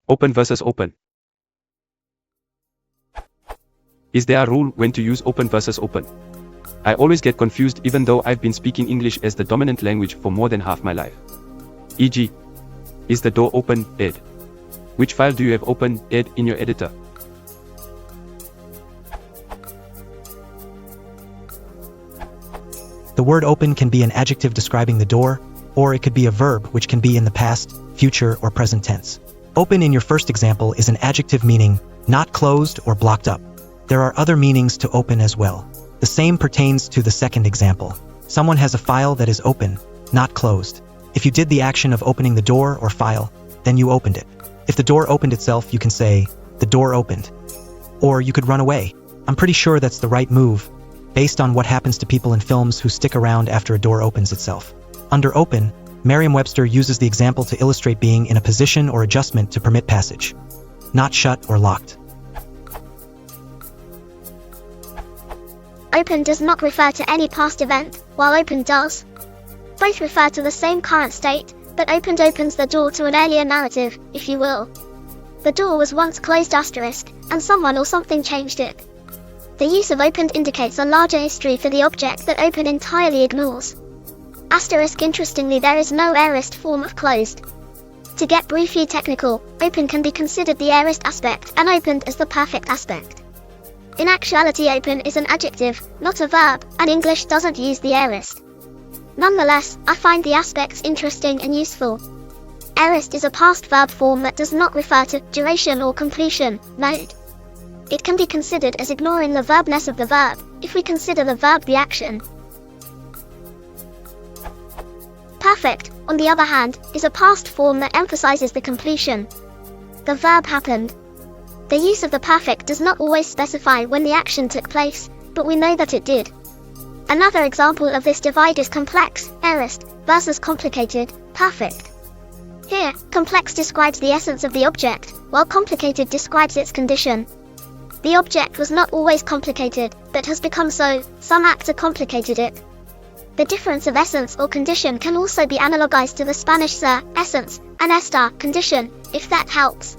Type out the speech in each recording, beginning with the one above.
Open versus open. Is there a rule when to use open versus open? I always get confused even though I've been speaking English as the dominant language for more than half my life. E.g., is the door open, Ed? Which file do you have open, Ed, in your editor? The word open can be an adjective describing the door, or it could be a verb which can be in the past, future, or present tense. Open in your first example is an adjective meaning not closed or blocked up. There are other meanings to open as well. The same pertains to the second example. Someone has a file that is open, not closed. If you did the action of opening the door or file, then you opened it. If the door opened itself, you can say, the door opened. Or you could run away. I'm pretty sure that's the right move, based on what happens to people in films who stick around after a door opens itself. Under open, Merriam-Webster uses the example to illustrate being in a position or adjustment to permit passage, not shut or locked. Open does not refer to any past event, while open does. Both refer to the same current state, but opened opens the door to an earlier narrative, if you will. The door was once closed asterisk, and someone or something changed it. The use of opened indicates a larger history for the object that open entirely ignores. Asterisk. Interestingly, there is no aorist form of closed. To get briefly technical, open can be considered the aorist aspect and opened as the perfect aspect. In actuality, open is an adjective, not a verb, and English doesn't use the aorist. Nonetheless, I find the aspects interesting and useful. Aorist is a past verb form that does not refer to duration or completion, mode. It can be considered as ignoring the verbness of the verb, if we consider the verb the action. Perfect, on the other hand, is a past form that emphasizes the completion. The verb happened. The use of the perfect does not always specify when the action took place, but we know that it did. Another example of this divide is complex, aorist, versus complicated, perfect. Here, complex describes the essence of the object, while complicated describes its condition. The object was not always complicated, but has become so. Some actor complicated it. The difference of essence or condition can also be analogized to the Spanish ser, essence, and estar, condition, if that helps.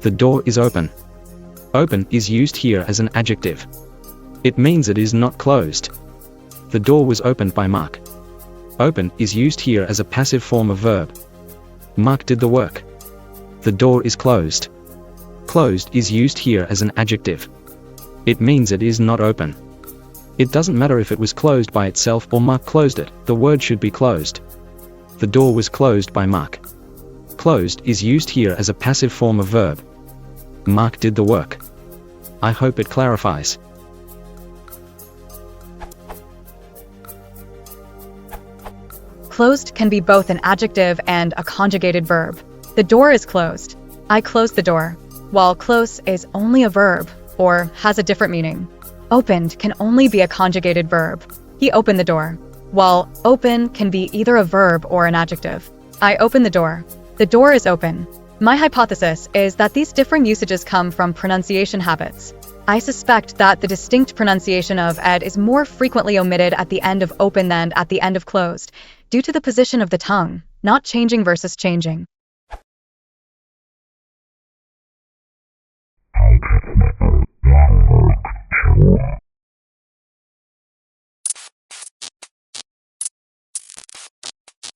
The door is open. Open is used here as an adjective. It means it is not closed. The door was opened by Mark. Open is used here as a passive form of verb. Mark did the work. The door is closed. Closed is used here as an adjective. It means it is not open. It doesn't matter if it was closed by itself or Mark closed it, the word should be closed. The door was closed by Mark. Closed is used here as a passive form of verb. Mark did the work. I hope it clarifies. Closed can be both an adjective and a conjugated verb. The door is closed. I closed the door, while close is only a verb, or has a different meaning. Opened can only be a conjugated verb. He opened the door, while open can be either a verb or an adjective. I opened the door. The door is open. My hypothesis is that these differing usages come from pronunciation habits. I suspect that the distinct pronunciation of ed is more frequently omitted at the end of open than at the end of closed, due to the position of the tongue, not changing versus changing.